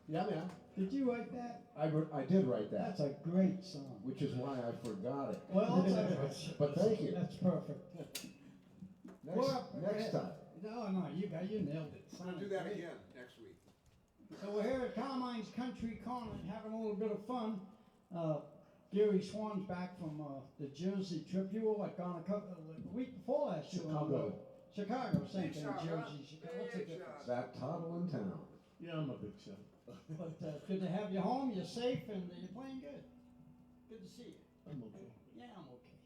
Yeah, man. Did you write that? I did write that. That's a great song. Which is why I forgot it. Well, but thank you. That's perfect. Next time. No, you nailed it. We'll do that again next week. So we're here at Carmine's Country Corner having a little bit of fun. Gary Swan's back from the Jersey trip. You were gone a week before last year. Chicago, same thing. Jersey, Chicago. What's the difference? That toddle in town. Yeah, I'm a big shot. But good to have you home. You're safe and you're playing good. Good to see you. I'm okay. Yeah, I'm okay.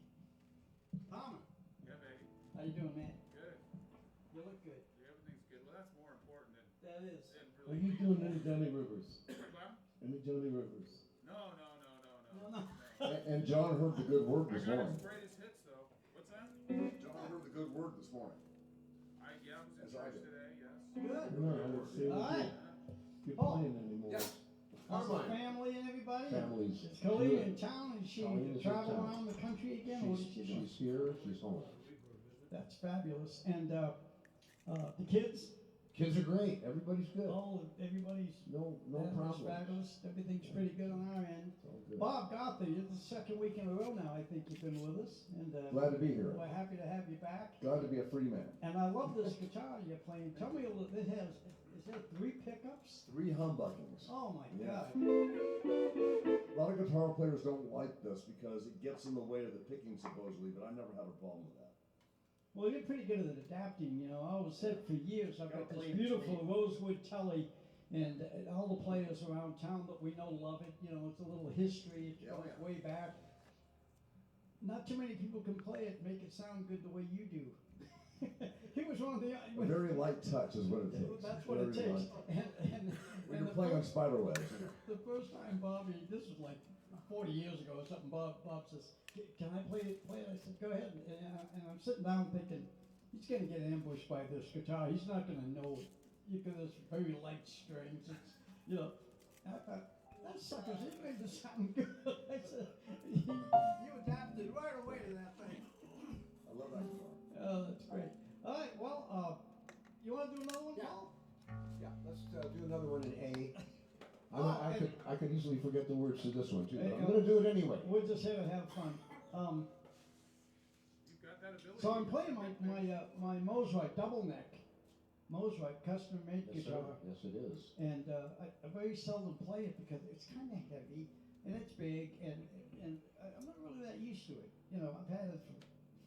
Palmer. Yeah, baby. How you doing, man? Good. You look good. Everything's good. Well, that's more important than. That is. Are you doing any Johnny Rivers? What? Any Johnny Rivers? No. No. And John heard the good word I this got morning. his greatest hits though. What's that? John heard the good word this morning. I was in As I church did. today. Yes. Good. No, I didn't see All right. you're playing anymore. Yes. How's the family and everybody? Family's Is Colleen good. in town? Is she Colleen is in traveling town. around the country again? What is she doing? She's here, she's home. That's fabulous. And the kids? Kids are great, everybody's good. Oh, everybody's No that's problem. fabulous. Everything's pretty good on our end. It's all good. Bob Gothar, you're the second week in a row now, I think you've been with us. And Glad to be here. we're happy to have you back. Glad to be a free man. And I love this guitar you're playing. Tell me a little, is there 3 pickups? 3 humbuckings. Oh my Yeah. God. A lot of guitar players don't like this because it gets in the way of the picking supposedly, but I never had a problem with that. Well, you're pretty good at adapting, you know. I always said for years, I've got this Clean beautiful tweet. rosewood telly, and all the players around town that we know love it. You know, it's a little history, it goes way back. Not too many people can play it, make it sound good the way you do. He was one of the... A very light touch is what it takes. That's what it Very takes. light. When And you're playing on spiderwebs. the first time Bobby, this was like 40 years ago or something, Bob says, can I play it? I said, go ahead. And I'm sitting down thinking, he's going to get ambushed by this guitar. He's not going to know it. You got this very light strings. It's, you know, I thought, that sucker's, it made it sound good. I said, you adapted right away to that thing. I love that guitar. Oh, that's great. All right, well, you want to do another one, Paul? Yeah, let's do another one in A. I could easily forget the words to this one too, but I'm going to do it anyway. We're just here to have fun. You've got that ability. So I'm playing my Mosrite double neck, Mosrite custom made Yes, guitar, sir. Yes, it is. and I very seldom play it because it's kind of heavy and it's big, and I'm not really that used to it. You know, I've had it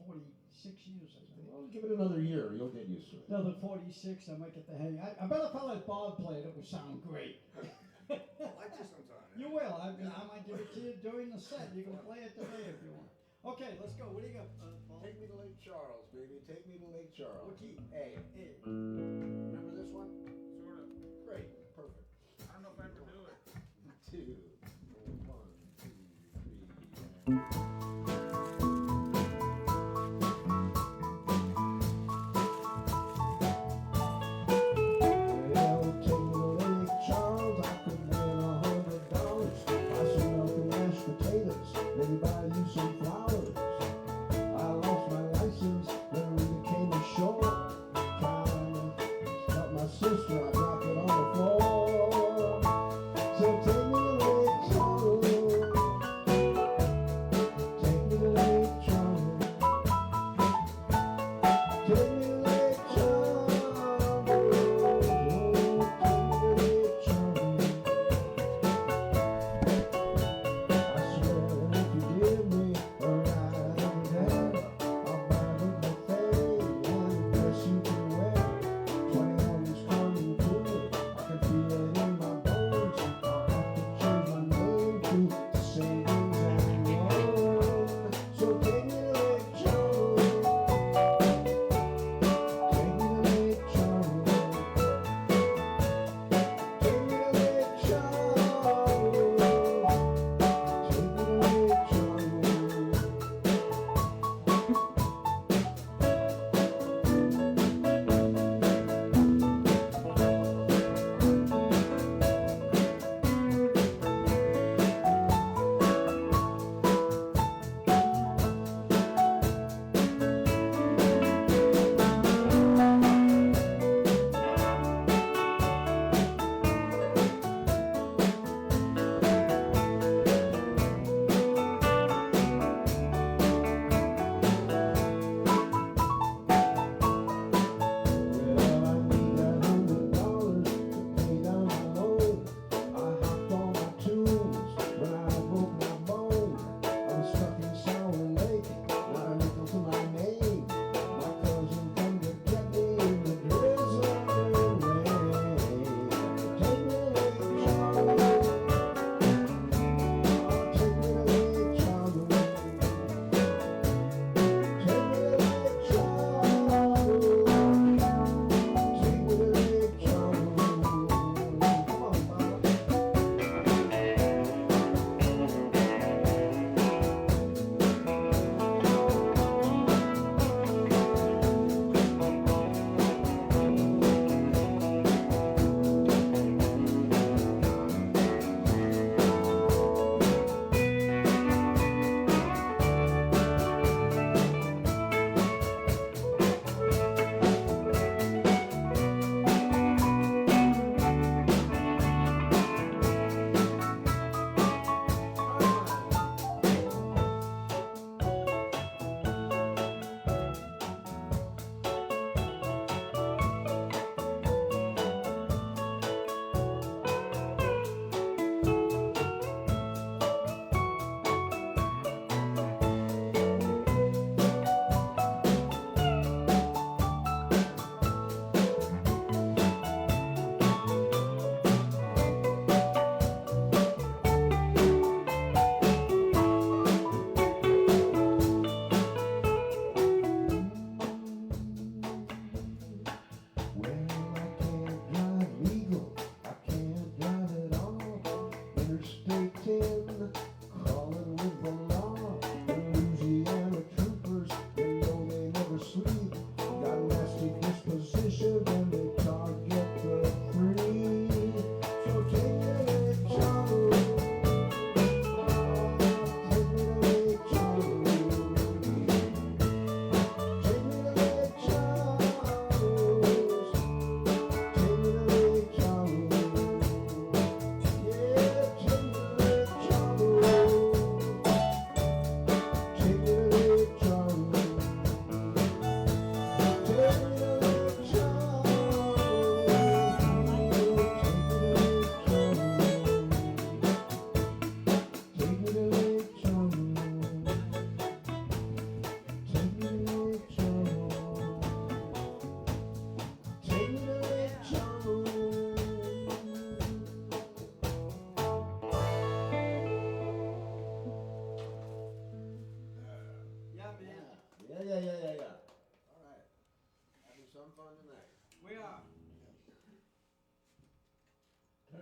for 46 years, I think. Well, give it another year, you'll get used to it. Another 46, I might get the hang. I bet if I let Bob play it, it would sound great. I like you sometime. You will. I might give it to you during the set. You can play it today if you want. Okay, let's go. What do you got, Paul? Take me to Lake Charles, baby. Take me to Lake Charles. What key? A. Hey. Remember this one? Sort of. Great. Perfect. I don't know if I ever do it. 2, 1, 2, 3, Well, take me to Lake Charles. I could win $100. Buy some milk and mashed potatoes. Maybe buy you some flowers. I lost my license, then we came ashore. Trying to help my sister.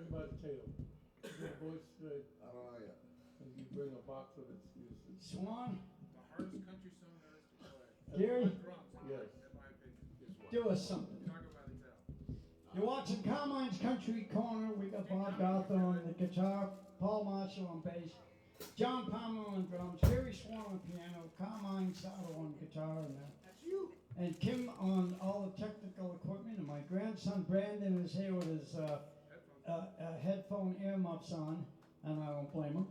about Taylor? Your voice straight, I don't know yet. and you bring a box of excuses. Swan, The hardest country song there is to play. Gary, On drums, Yes. in my opinion. do us something. Talk about it now. You're watching Carmine's Country Corner. We got Bob Gothar on the guitar, Paul Marshall on bass, John Palmer on drums, Gary Swan on piano, Carmine Sardo on guitar, and Kim on all the technical equipment. And my grandson Brandon is here with his headphone earmuffs on, and I don't blame him.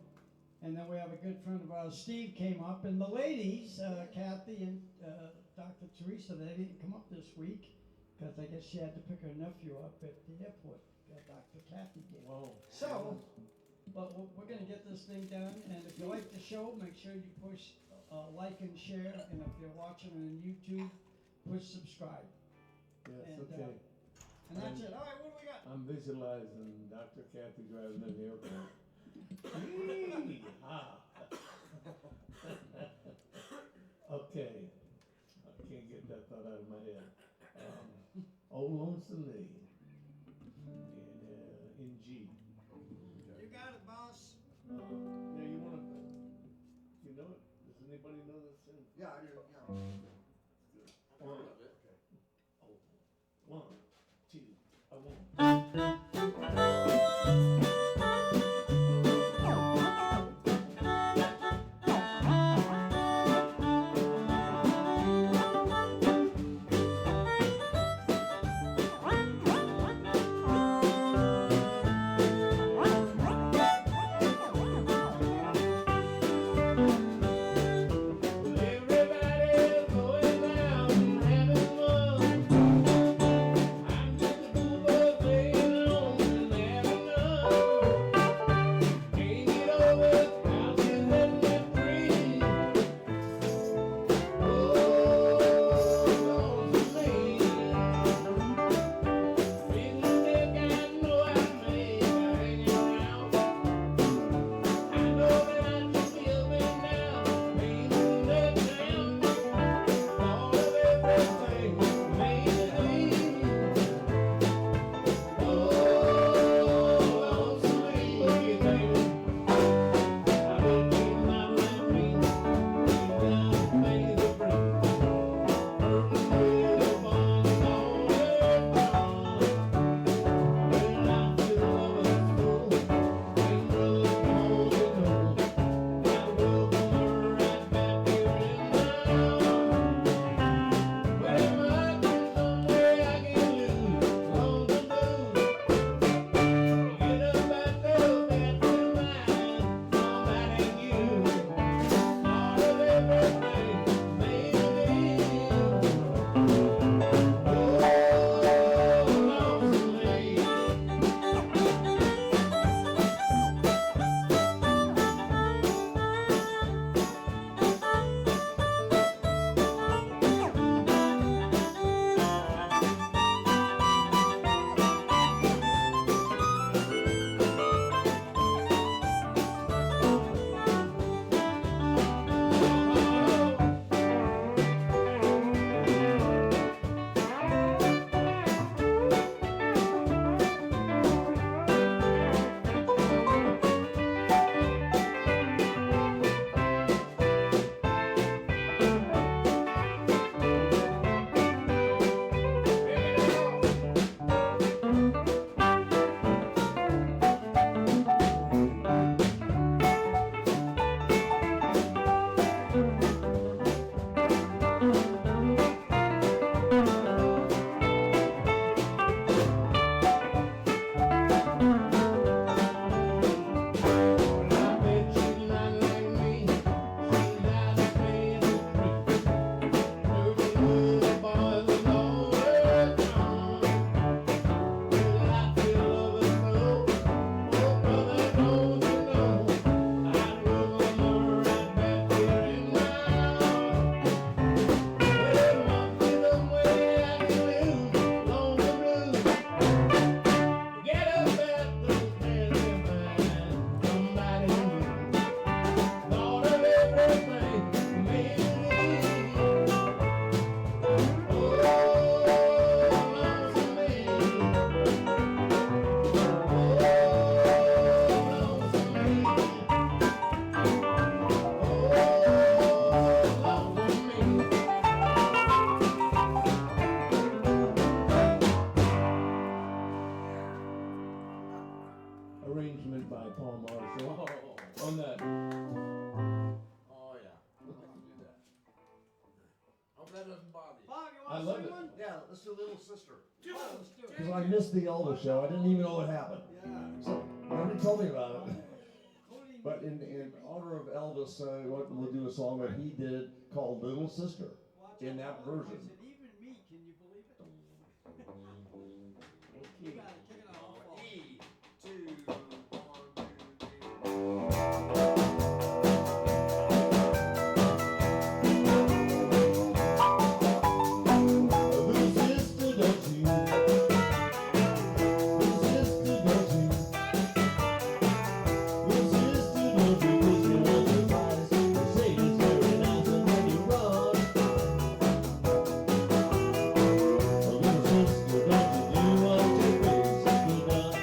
And then we have a good friend of ours, Steve, came up, and the ladies, Kathy and Dr. Teresa, they didn't come up this week because I guess she had to pick her nephew up at the airport. Dr. Kathy did. Wow. So, but we're going to get this thing done, and if you like the show, make sure you push like and share, and if you're watching on YouTube, push subscribe. Yes, And, okay. And that's it. All right, what do we got? I'm visualizing Dr. Kathy driving in the airport. Yee-haw. Okay. I can't get that thought out of my head. Old Lonesome Lane in G. You got it, boss. Now you want to, you know it? Does anybody know this thing? Yeah, I do, yeah. I've heard of it. Oh, 1, 2, I won't. Everybody's arrangement by Paul Marshall Oh, on that. oh, yeah. I can do that. Hope that doesn't bother you. Bob, you I want love to it. sing one? Yeah, let's do Little Sister. Come on, let's do it. Because I missed the Elvis show. I didn't even know what happened. Yeah. So nobody told me about it. But in honor of Elvis, we'll do a song that he did called Little Sister in that version. Even me, can you believe it? Okay. You got it, check it out. E, 2, 1, 2, 3. Little sister, don't you? Little sister, don't you? Little sister, don't you kiss me once or twice? They say it's very nice and when you run. Little sister, don't you do what your big sister done?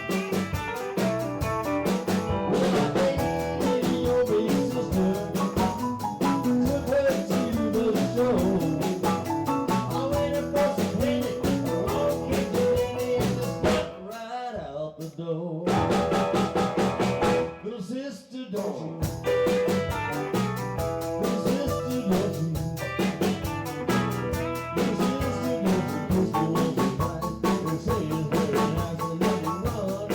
Well, I dated your big sister, took her to the show. I waited for some cleaning, along came Jenny and just got right out the door. Little sister, don't you? Little sister, don't you? Little sister, don't you kiss me once or twice? They say it's very nice and then you run.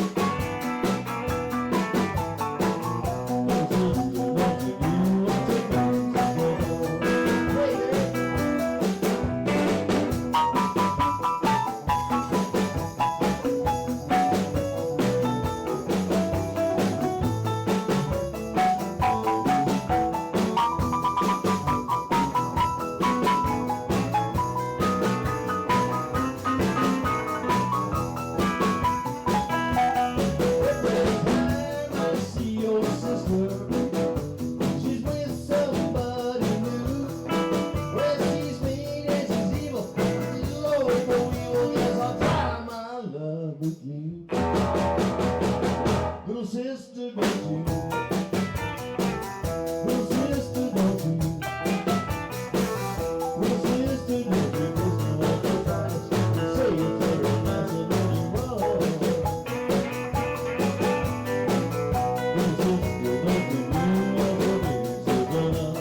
Little sister, don't you do what your big sister done? Baby. I see your sister. She's with somebody new. Well, she's mean and she's evil. Lord, for evil, guess I'll try my love with you. Little sister, don't you? Little sister, don't you? Little sister, don't you kiss me once or twice? They say it's very nice and then you run. Little sister, don't you do what your big sister done?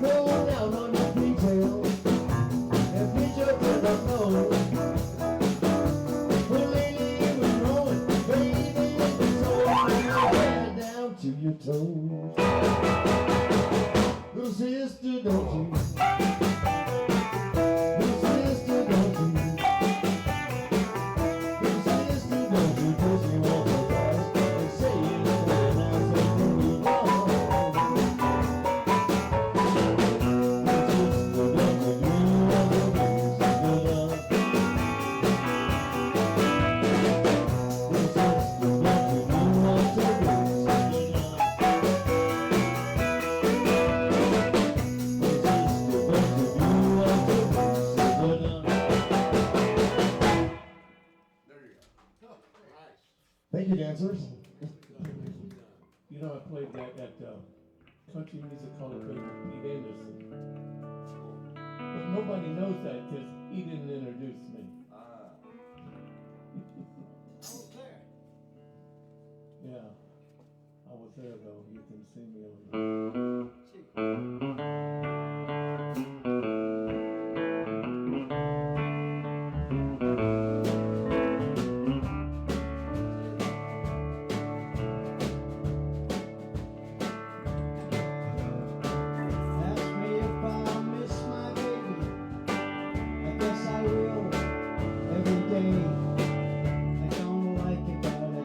Pull down on your pigtail and pinch your turtle nose. Well, lately it was growing, baby, it was so high down to your toes. Little sister, don't you? Little sister, don't you? Little sister, don't you kiss me once or twice? They say it's very nice and then you run. There you go. Nice. Thank you, dancers. You know, I played that at Country Music Hall of Fame with Pete Anderson. But nobody knows that because he didn't introduce me. Ah. I was there. Yeah, I was there though. You can see me on See. Ask me if I miss my baby. I guess I will every day. I don't like it, but I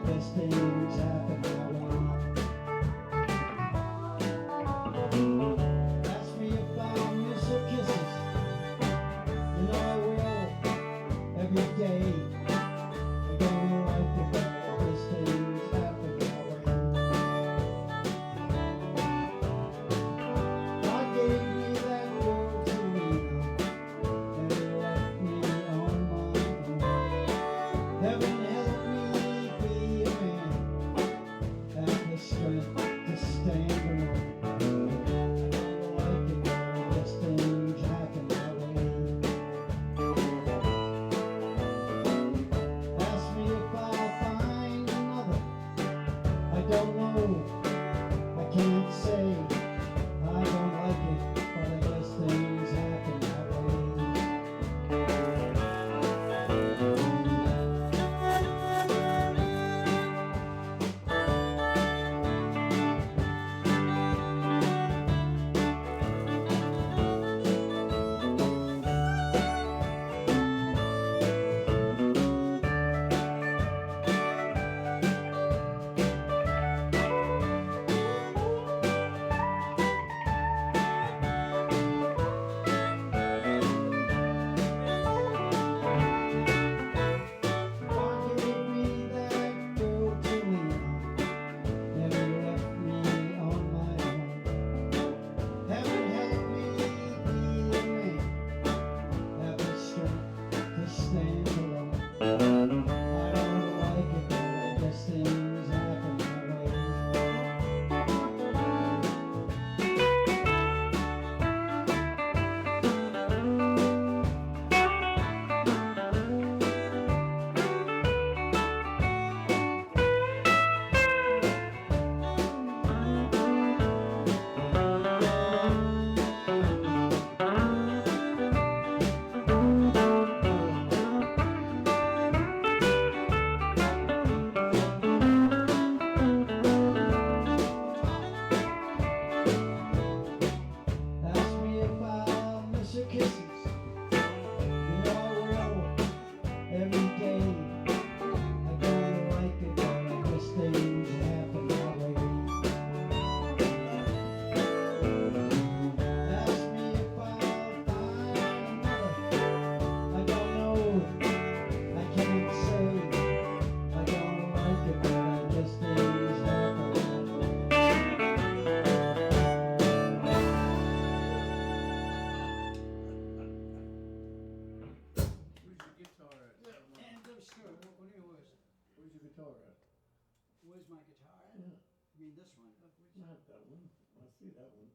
where's my guitar at? Yeah. I mean, this one. Not that one. I see that one.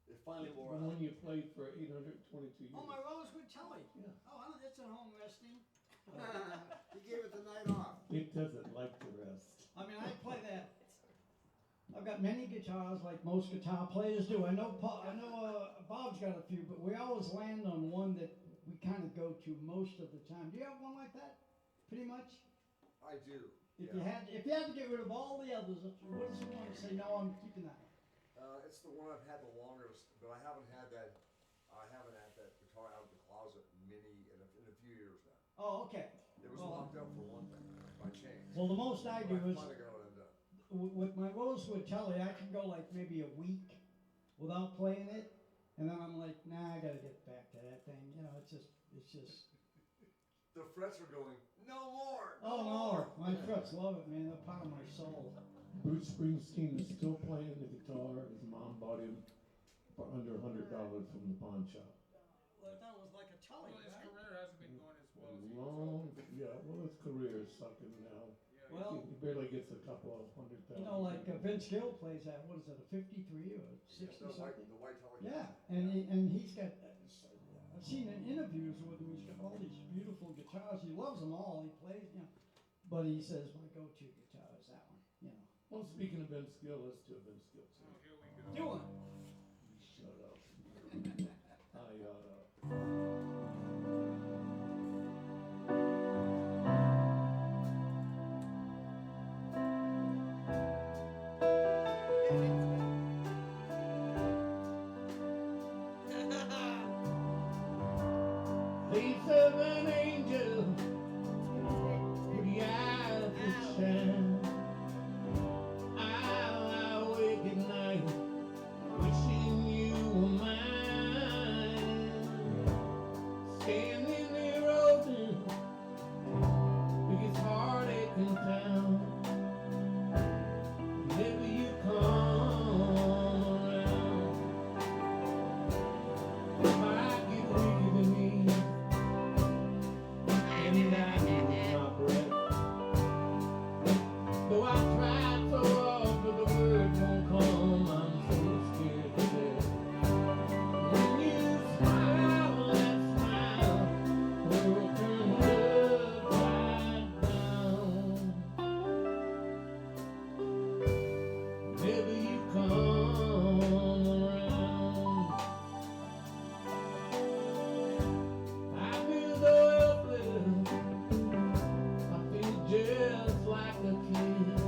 It finally The wore out. one you played for 822 years. Oh, my Rosewood Telly. Yeah. Oh, I don't, it's at home resting. He gave it the night off. It doesn't like to rest. I mean, I play that. I've got many guitars, like most guitar players do. I know Bob's got a few, but we always land on one that we kind of go to most of the time. Do you have one like that? Pretty much. I do. If Yeah. you had to get rid of all the others, what is the one to say? No, I'm keeping that one. It's the one I've had the longest, but I haven't had that. I haven't had that guitar out of the closet in a few years now. Oh, okay. It was Well, locked up for one thing by chains. Well, the most I do But is finally got it undone. with my Rosewood Telly, I can go like maybe a week without playing it, and then I'm like, nah, I gotta get back to that thing. You know, it's just. The frets are going, no more. Oh no, my frets love it, man. They're part of my soul. Bruce Springsteen is still playing the guitar. His mom bought him for under $100 from the pawn shop. That was like a Telly, Well, his right? career hasn't been going as well as he Long, was hoping. yeah, well, his career is sucking now. Yeah, Well, He barely gets a couple of $100,000. you know, like Vince Gill plays that. What is it, a 53 or 60 The something? white telly. Yeah, and he's got. I've seen in interviews with him. He's got all these beautiful guitars. He loves them all. He plays, you know, but he says my go-to guitar is that one. You know. Well, speaking of Vince Gill, let's do a Vince Gill oh, too. here we go. Do it. Shut up. I They serve an angel with the eyes that shine. I wake at night wishing you were mine. Standing there open, biggest heartache in town. Whenever you come around, I get weak in me. And I lose my breath. Though I tried so hard, but the words won't come. I'm so scared to death. When you smile, that smile, the world turns upside down. Whenever you come around, I feel so helpless. I feel just like a kid.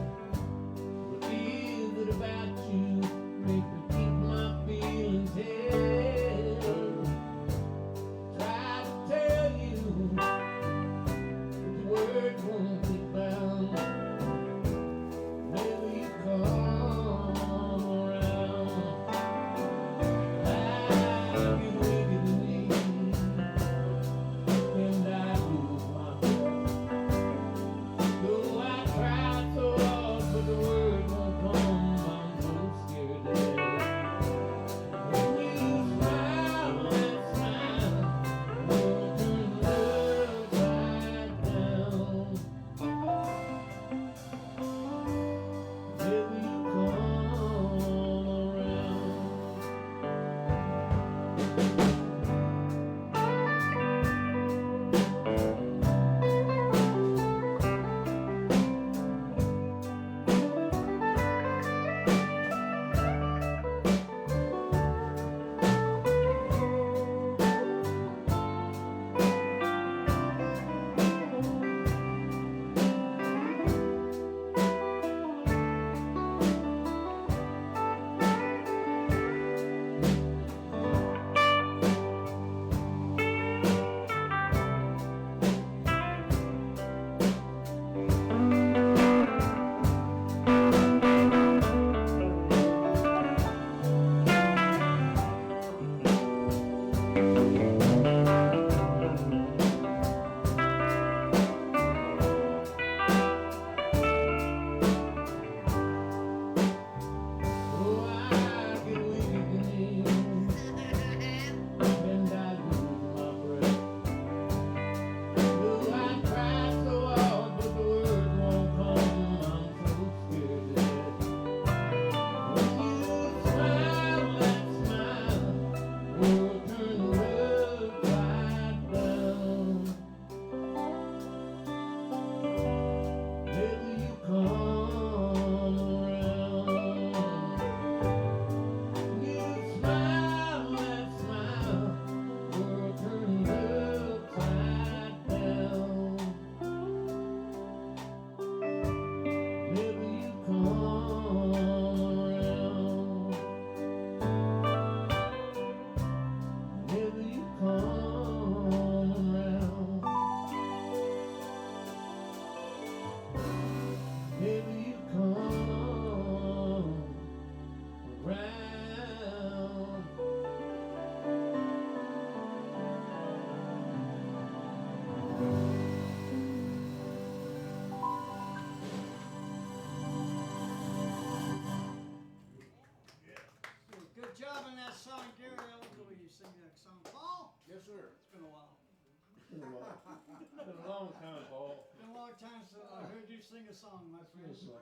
Been a long time, Paul. Been a long time since I heard you sing a song, my friend. Yes, sir.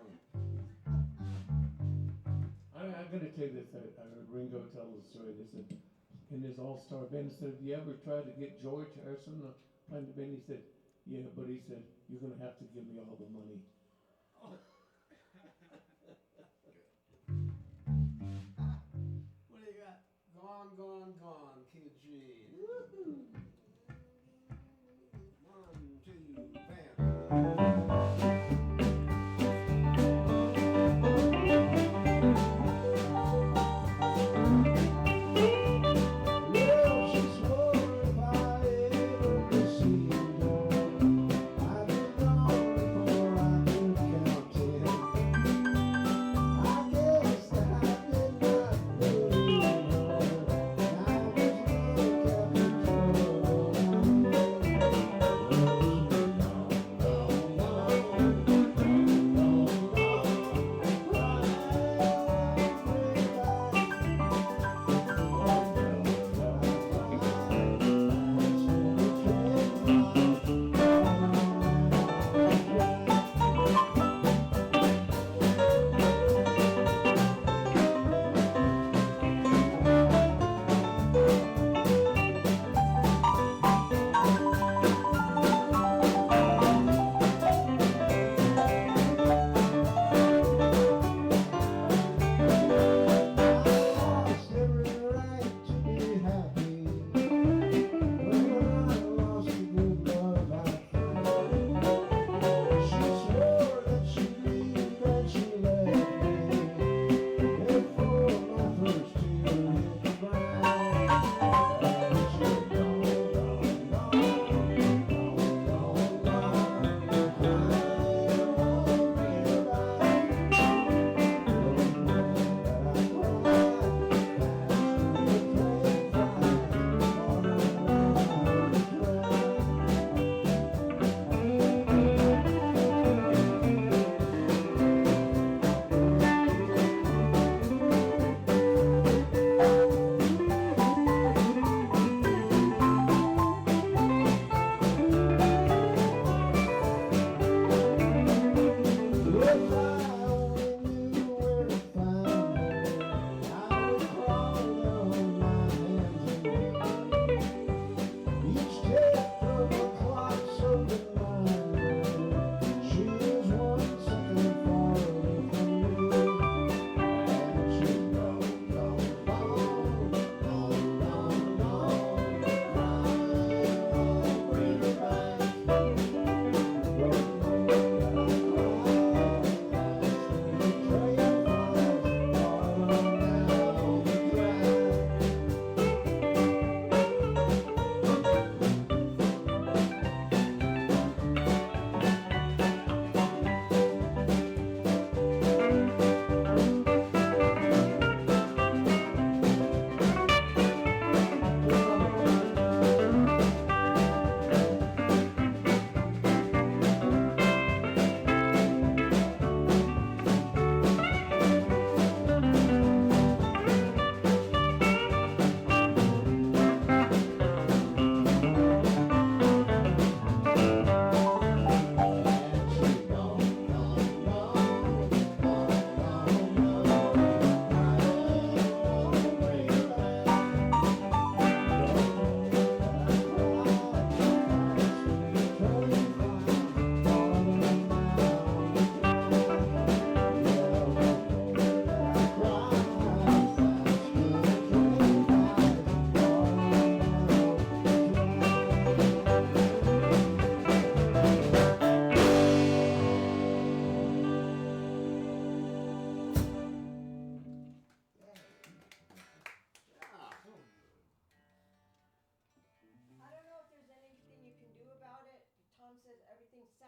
I gotta tell you this, I heard Ringo tell the story, they said, in his all-star band, he said, have you ever tried to get George Harrison to play in the band? He said, yeah, but he said, you're gonna have to give me all the money. What do you got? Gone, gone, gone, Kid Gene. Woohoo! 1, 2, bam. Well, she swore if I ever received her, I'd be gone before I could count 10. I guess that I did not believe her.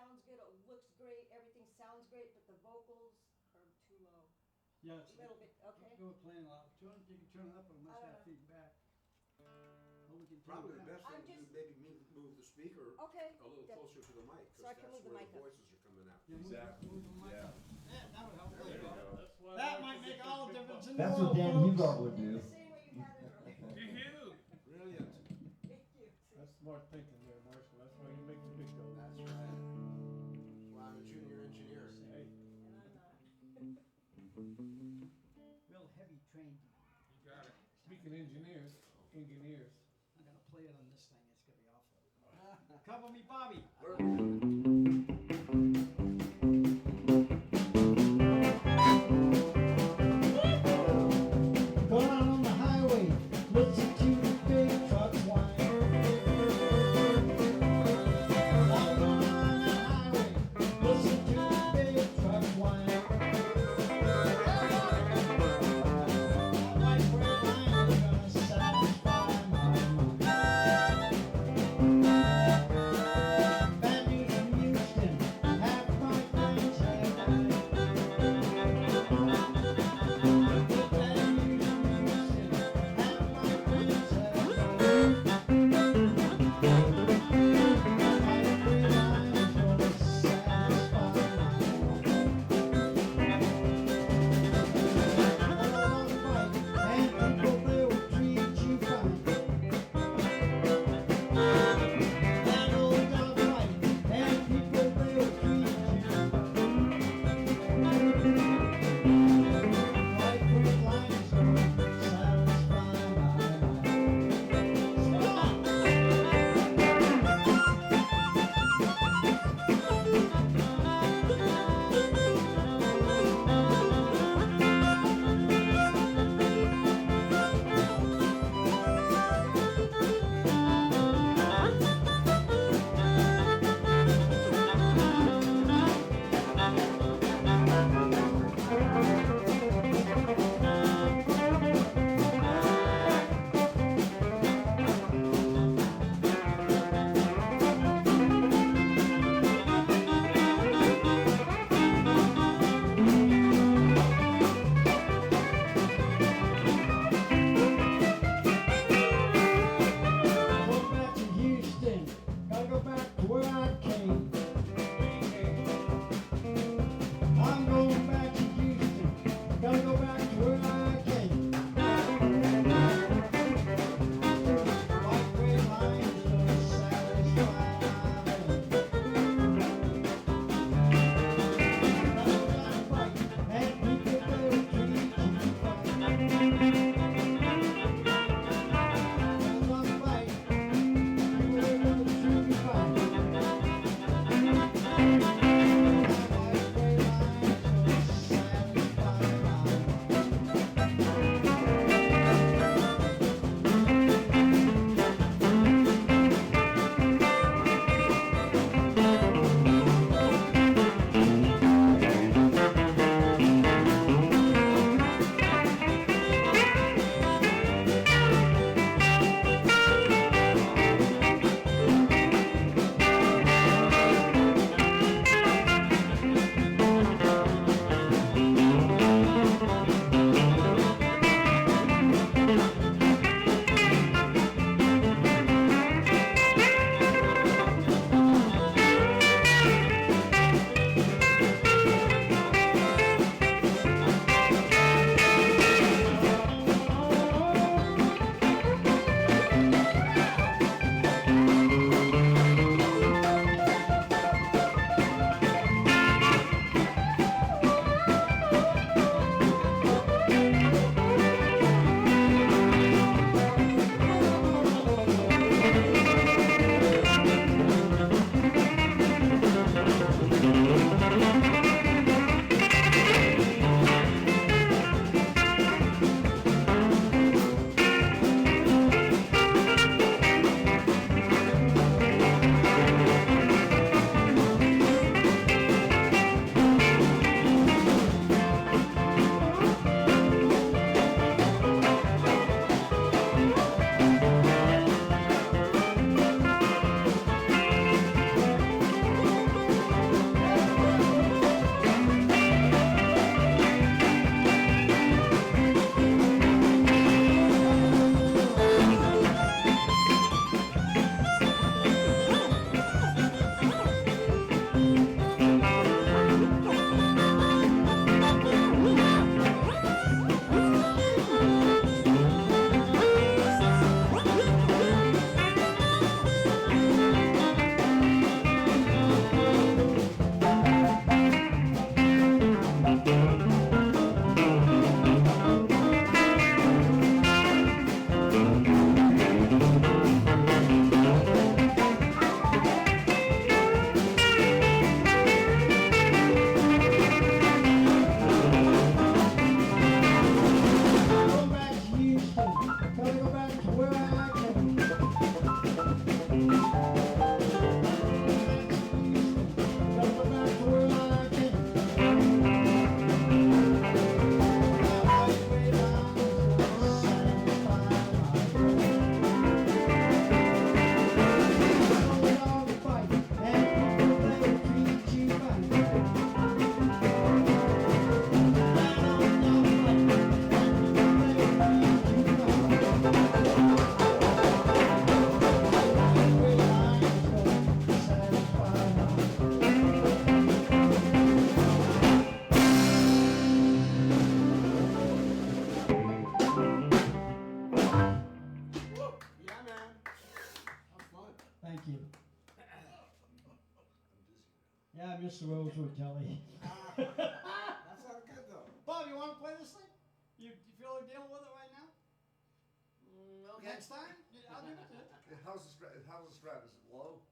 I was looking sounds great, but the vocals are too low. Yeah, A little bit, okay? Go playing loud. You can turn it up, but it must I have don't know. feedback. Or we can turn Probably it the down. best thing to do, maybe move the speaker Okay. a little that- closer to the mic, So I because can that's move the where mic the up. voices are coming out. Yeah, Exactly. move the mic Yeah. up. Yeah, that would help. There you go. That's why I That like might to make get all the big difference in bucks. the That's world, what Dan folks. Hugo would do. The same way you had it earlier. Yee-hoo! Brilliant. Thank you. That's smart thinking there, Marshall. Speaking engineers. I'm gonna play it on this thing. It's gonna be awful. Cover me, Bobby. Going out on the highway, listen to the big trucks whine. All going on the highway, listen to the big trucks whine. That white bread line is gonna satisfy my mind. Bad news Miss the Rosewood, Kelly. That sounds good though. Bob, you want to play this thing? You feel like dealing with it right now? Okay. Next time? Yeah, I'll do it. How's the strat? How's the strat? Is it low?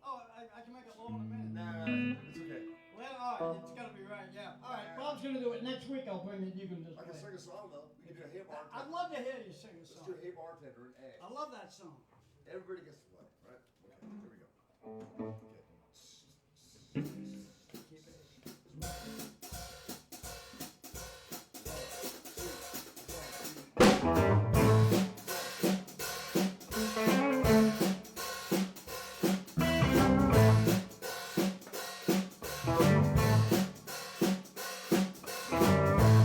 Oh, I can make it low in a minute. Nah. It's okay. Well, all right, it's got to be right, yeah. All right, Bob's going to do it. Next week I'll bring it, you can just I can play. sing a song though. We can do a Hey Bartender. I'd love to hear you sing a Let's song. do Hey Bartender in A. I love that song. Everybody gets to play, right? Okay, here we go.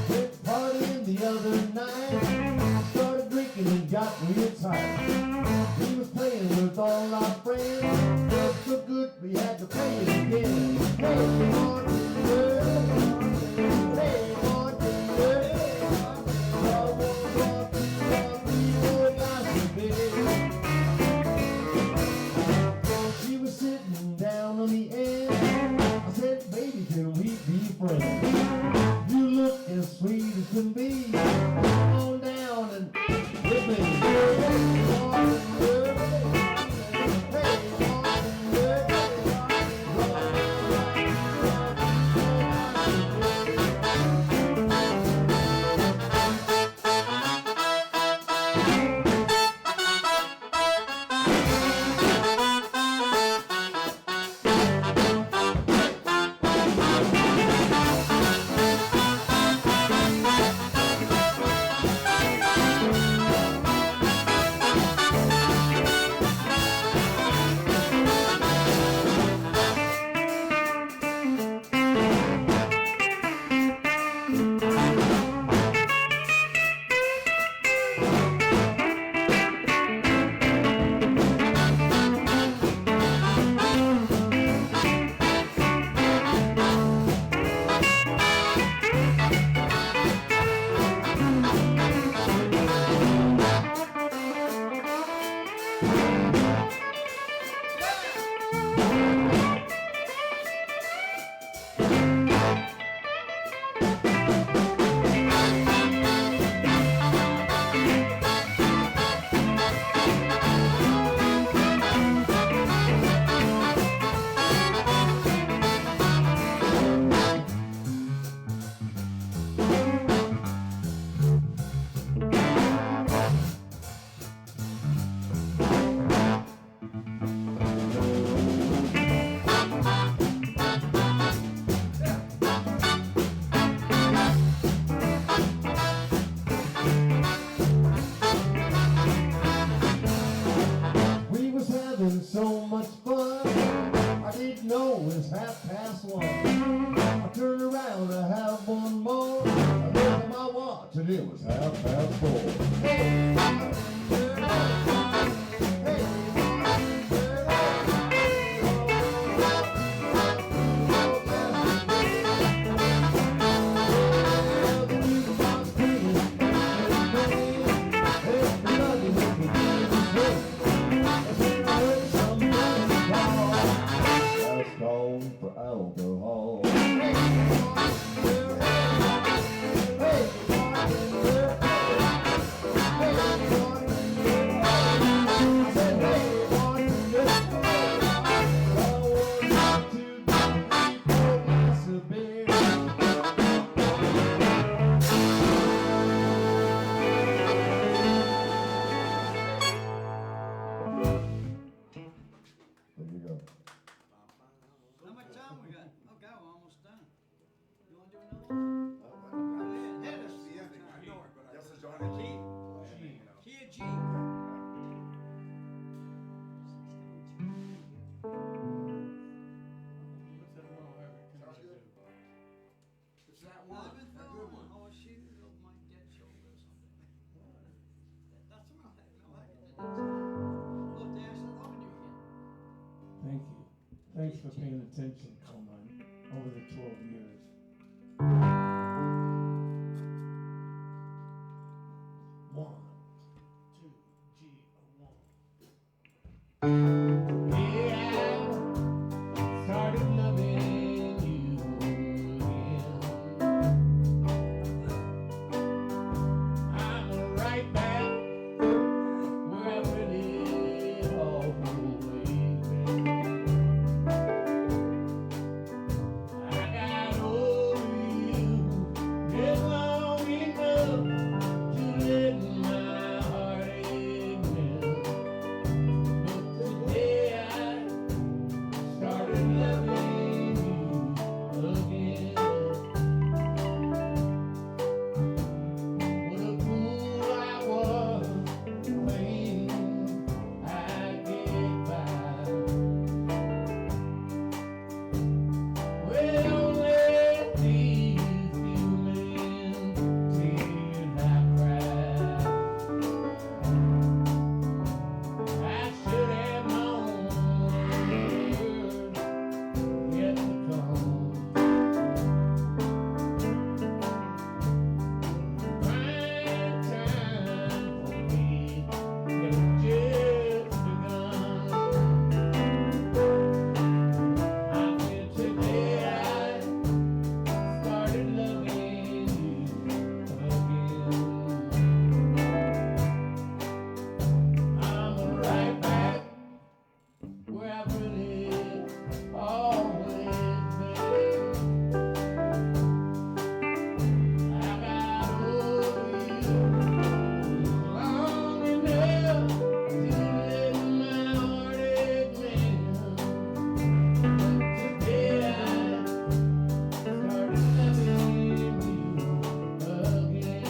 Went partying the other night, started drinking and got real tight. We was playing with all our friends, felt so good we had to play it again. Hey, bartender, hey, bartender, I want to 3, 4 glasses of beer. She was sitting down on the end. I said, baby, can we be friends? You look as sweet as can be. Come on down and with me. Hey, bartender, hey, bartender, so much fun. I didn't know it was 1:30. I turned around to have one more. I looked at my watch and it was 4:30. Hey, for alcohol. There you go. How much time we got? Okay, we're almost done. You want to do another one? Hit us. The ending. I know it, but I. Yes, it's Johnny G. Key of G. What's that one I ever can Sounds do? good. It's that Well, one. I've been That good throwing one. oh shoot, it might get shoulder or something. That's all right. No, I can do this. Look, Dash, I'm loving you again. Thank you. Thanks for paying attention, Carmine, over the 12 years. One, two, G, one. Yeah, started loving What a fool I was, thinking I'd get by. Well, let these few million tears I cried. I should have known yet to come. Prime time for me had just begun. I said today I started loving you again. I'm right back where I've really always been. I got over you long enough to let my heartache mend. Today I started loving you again.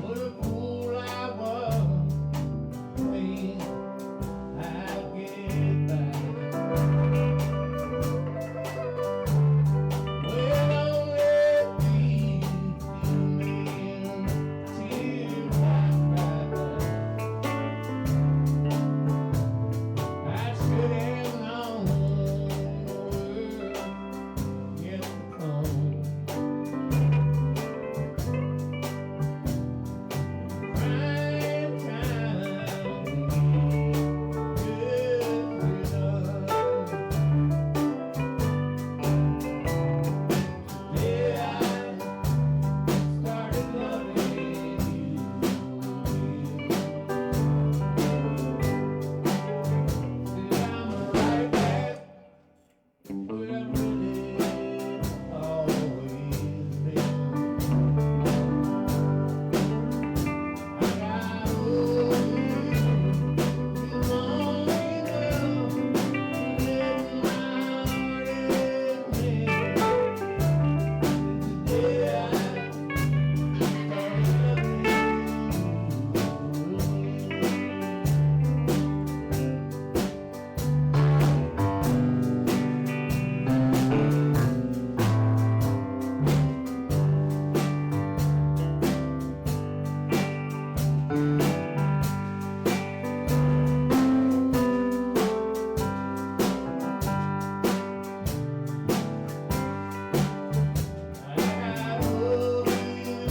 What a fool I was, thinking I'd get by. Well, don't let these few million tears I cried. I should have known the world yet to come. Prime time just begun. Today I started loving you again. Said I'm right back where I've really always been. I got over you long enough to let my heartache mend. Today I started loving you again. I got over you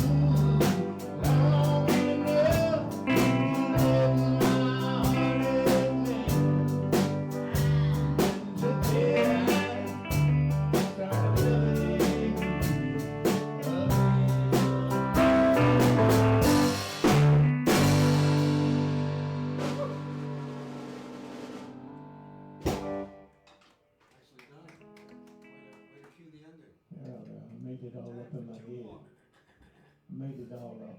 long enough to let my heartache mend. Today I started loving you Nicely done. Way to cue the ending. Yeah, I made it all up in my head. I made it all up.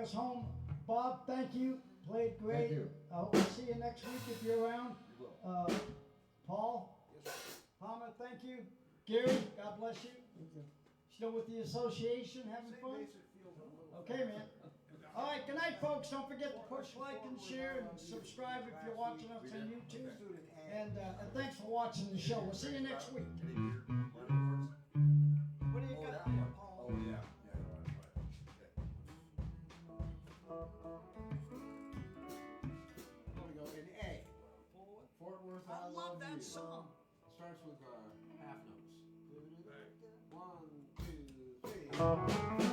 us home. Bob, thank you. Played great. Thank you. I hope to see you next week if you're around. You will. Paul, Palmer, thank you. Gary, God bless you. Still with the association, having fun? Okay, man. All right, good night, folks. Don't forget to push like and share and subscribe if you're watching us on YouTube. And thanks for watching the show. We'll see you next week. What do you got there, Paul? Oh, yeah. Yeah, right. There we go. In A. Fort Worth, I love that you. song. Starts with half notes. 1, 2, 3.